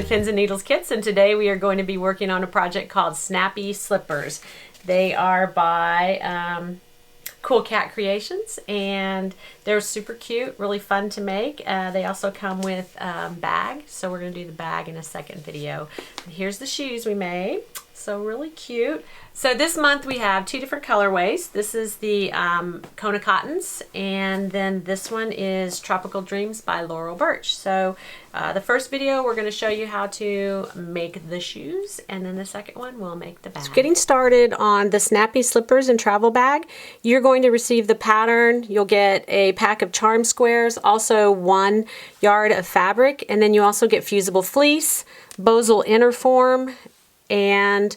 with Pins and Needles Kits, and today we are going to be working on a project called Snappy Slippers. They are by CoolCat Creations, and they're super cute, really fun to make. They also come with bag, so we're going to do the bag in a second video. And here's the shoes we made. So really cute. So this month we have two different colorways. This is the Kona Cottons, and then this one is Tropical Dreams by Laurel Birch. So the first video we're going to show you how to make the shoes, and then the second one we'll make the bag. So getting started on the Snappy Slippers and travel bag, you're going to receive the pattern. You'll get a pack of charm squares, also 1 yard of fabric, and then you also get fusible fleece, Bosal inner form, and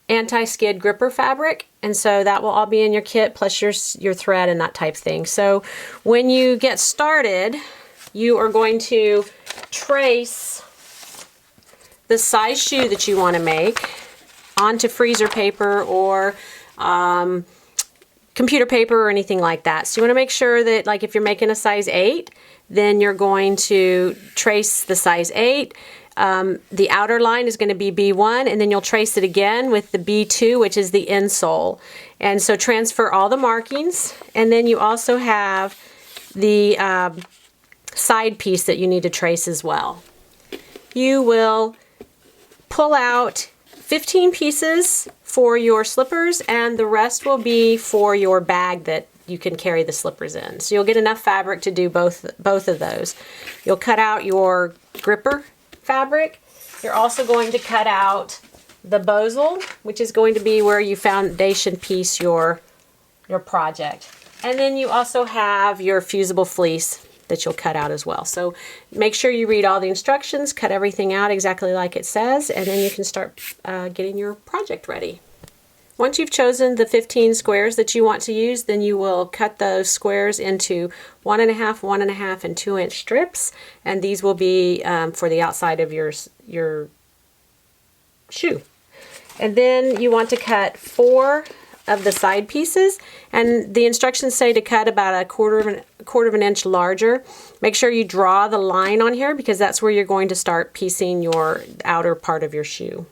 anti-skid gripper fabric, and so that will all be in your kit, plus your thread and that type thing. So when you get started, you are going to trace the size shoe that you want to make onto freezer paper or computer paper or anything like that. So you want to make sure that, like, if you're making a size 8, then you're going to trace the size 8. The outer line is going to be B1, and then you'll trace it again with the B2, which is the insole. And so transfer all the markings, and then you also have the side piece that you need to trace as well. You will pull out 15 pieces for your slippers, and the rest will be for your bag that you can carry the slippers in. So you'll get enough fabric to do both of those. You'll cut out your gripper fabric. You're also going to cut out the Bosal, which is going to be where you foundation piece your project. And then you also have your fusible fleece that you'll cut out as well. So make sure you read all the instructions, cut everything out exactly like it says, and then you can start getting your project ready. Once you've chosen the 15 squares that you want to use, then you will cut those squares into 1.5, 1.5, and 2-inch strips, and these will be for the outside of your shoe. And then you want to cut 4 of the side pieces, and the instructions say to cut about a quarter of an inch larger. Make sure you draw the line on here, because that's where you're going to start piecing your outer part of your shoe.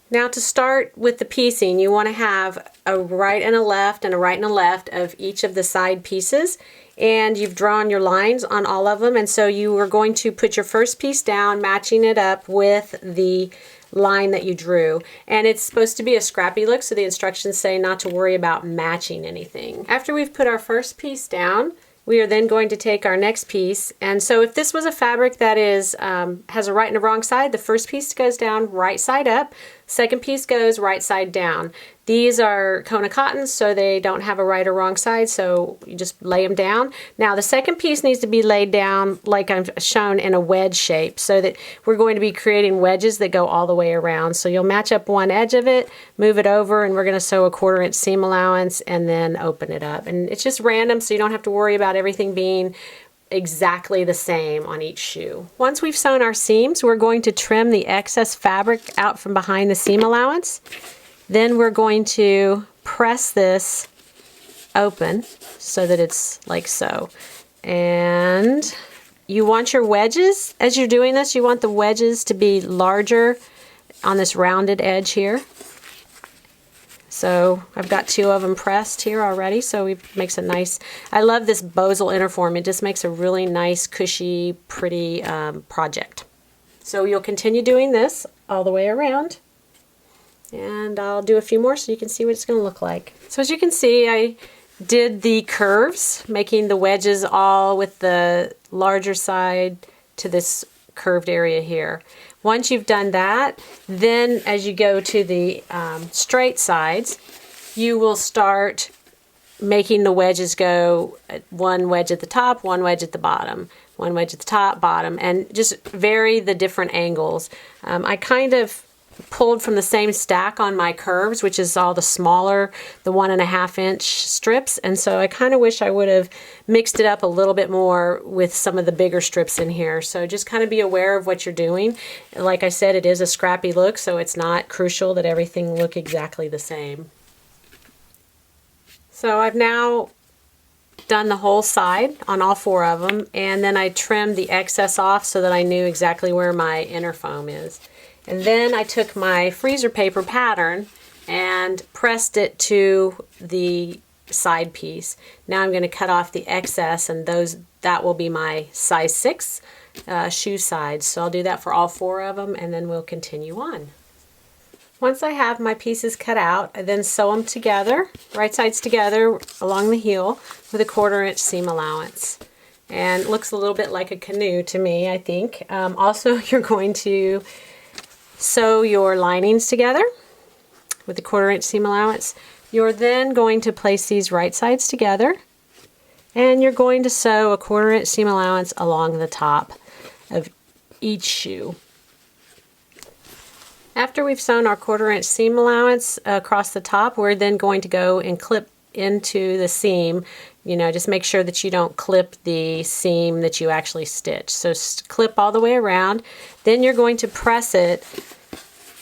Now, to start with the piecing, you want to have a right and a left and a right and a left of each of the side pieces, and you've drawn your lines on all of them, and so you are going to put your first piece down, matching it up with the line that you drew. And it's supposed to be a scrappy look, so the instructions say not to worry about matching anything. After we've put our first piece down, we are then going to take our next piece, and so if this was a fabric that is has a right and a wrong side, the first piece goes down right side up, second piece goes right side down. These are Kona Cottons, so they don't have a right or wrong side, so you just lay them down. Now the second piece needs to be laid down like I've shown in a wedge shape, so that we're going to be creating wedges that go all the way around. So you'll match up one edge of it, move it over, and we're going to sew a 1/4 inch seam allowance and then open it up. And it's just random, so you don't have to worry about everything being exactly the same on each shoe. Once we've sewn our seams, we're going to trim the excess fabric out from behind the seam allowance. Then we're going to press this open so that it's like so. And you want your wedges, as you're doing this, you want the wedges to be larger on this rounded edge here. So I've got 2 of them pressed here already, so it makes a nice, I love this Bosal inner form. It just makes a really nice, cushy, pretty project. So you'll continue doing this all the way around. And I'll do a few more so you can see what it's going to look like. So as you can see, I did the curves, making the wedges all with the larger side to this curved area here. Once you've done that, then as you go to the straight sides, you will start making the wedges go 1 wedge at the top, 1 wedge at the bottom, 1 wedge at the top, bottom, and just vary the different angles. I kind of pulled from the same stack on my curves, which is all the smaller, the 1.5 inch strips, and so I kind of wish I would have mixed it up a little bit more with some of the bigger strips in here. So just kind of be aware of what you're doing. Like I said, it is a scrappy look, so it's not crucial that everything look exactly the same. So I've now done the whole side on all 4 of them, and then I trimmed the excess off so that I knew exactly where my inner foam is. And then I took my freezer paper pattern and pressed it to the side piece. Now I'm going to cut off the excess, and that will be my size 6 shoe sides. So I'll do that for all 4 of them, and then we'll continue on. Once I have my pieces cut out, I then sew them together, right sides together along the heel with a 1/4 inch seam allowance. And it looks a little bit like a canoe to me, I think. Also, you're going to sew your linings together with a 1/4 inch seam allowance. You're then going to place these right sides together, and you're going to sew a 1/4 inch seam allowance along the top of each shoe. After we've sewn our 1/4 inch seam allowance across the top, we're then going to go and clip into the seam. You know, just make sure that you don't clip the seam that you actually stitch. So clip all the way around. Then you're going to press it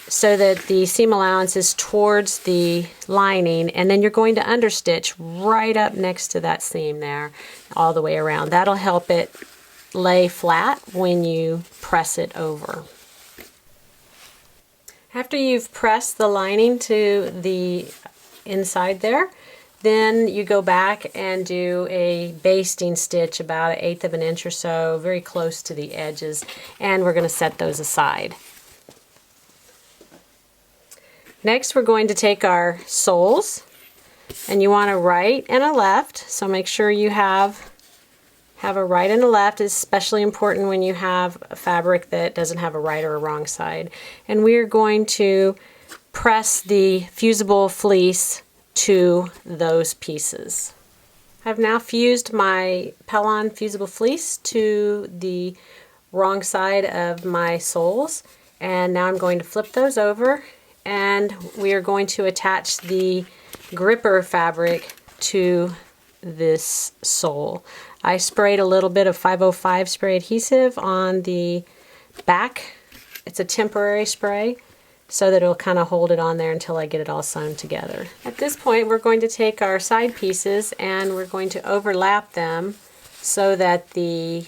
so that the seam allowance is towards the lining, and then you're going to understitch right up next to that seam there all the way around. That'll help it lay flat when you press it over. After you've pressed the lining to the inside there, then you go back and do a basting stitch about 1/8 of an inch or so, very close to the edges, and we're going to set those aside. Next, we're going to take our soles, and you want a right and a left, so make sure you have a right and a left. Is especially important when you have a fabric that doesn't have a right or a wrong side. And we're going to press the fusible fleece to those pieces. I've now fused my Pellon fusible fleece to the wrong side of my soles, and now I'm going to flip those over, and we are going to attach the gripper fabric to this sole. I sprayed a little bit of 505 spray adhesive on the back. It's a temporary spray so that it'll kind of hold it on there until I get it all sewn together. At this point, we're going to take our side pieces and we're going to overlap them so that the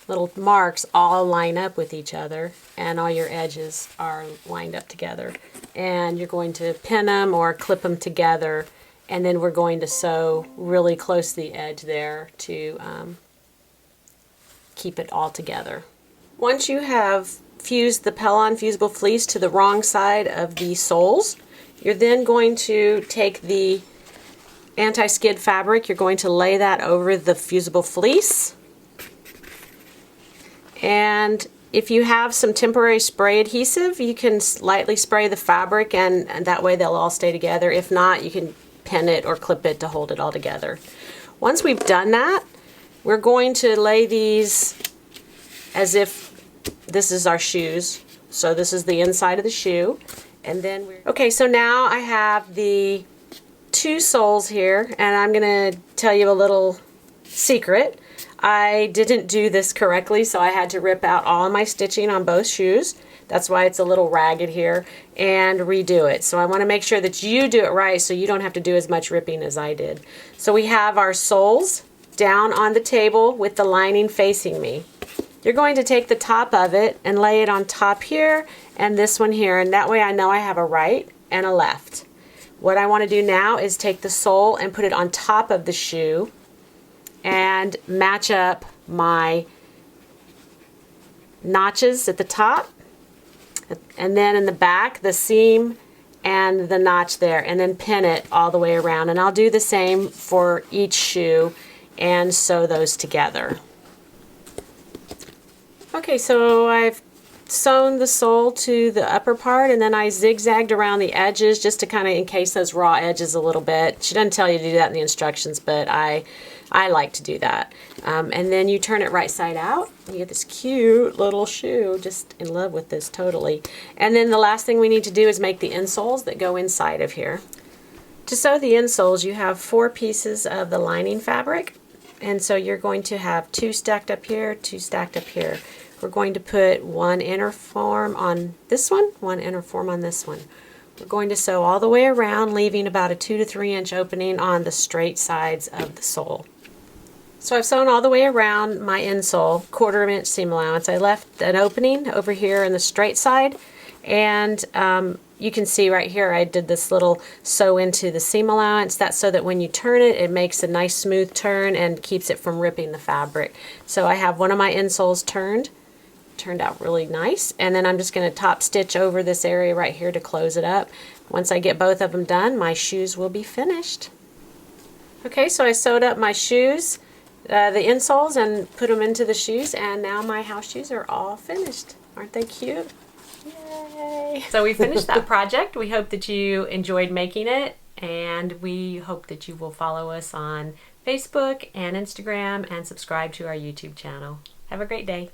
little marks all line up with each other and all your edges are lined up together. And you're going to pin them or clip them together, and then we're going to sew really close to the edge there to keep it all together. Once you have fused the Pellon fusible fleece to the wrong side of the soles, you're then going to take the anti-skid fabric, you're going to lay that over the fusible fleece. And if you have some temporary spray adhesive, you can lightly spray the fabric, and that way they'll all stay together. If not, you can pin it or clip it to hold it all together. Once we've done that, we're going to lay these as if this is our shoes. So this is the inside of the shoe. And then okay, so now I have the two soles here, and I'm going to tell you a little secret. I didn't do this correctly, so I had to rip out all of my stitching on both shoes. That's why it's a little ragged here, and redo it. So I want to make sure that you do it right so you don't have to do as much ripping as I did. So we have our soles down on the table with the lining facing me. You're going to take the top of it and lay it on top here and this one here, and that way I know I have a right and a left. What I want to do now is take the sole and put it on top of the shoe and match up my notches at the top, and then in the back the seam and the notch there, and then pin it all the way around. And I'll do the same for each shoe and sew those together. Okay, so I've sewn the sole to the upper part, and then I zigzagged around the edges just to kind of encase those raw edges a little bit. She doesn't tell you to do that in the instructions, but I like to do that. And then you turn it right side out. You get this cute little shoe. Just in love with this totally. And then the last thing we need to do is make the insoles that go inside of here. To sew the insoles, you have 4 pieces of the lining fabric, and so you're going to have 2 stacked up here, 2 stacked up here. We're going to put one inner form on this one inner form on this one. We're going to sew all the way around, leaving about a 2 to 3 inch opening on the straight sides of the sole. So I've sewn all the way around my insole, 1/4 inch seam allowance. I left an opening over here in the straight side, and you can see right here I did this little sew into the seam allowance. That's so that when you turn it, it makes a nice smooth turn and keeps it from ripping the fabric. So I have one of my insoles turned out really nice, and then I'm just going to top stitch over this area right here to close it up. Once I get both of them done, my shoes will be finished. Okay, so I sewed up my shoes, the insoles, and put them into the shoes, and now my house shoes are all finished. Aren't they cute? Yay! So we finished that project. We hope that you enjoyed making it, and we hope that you will follow us on Facebook and Instagram and subscribe to our YouTube channel. Have a great day.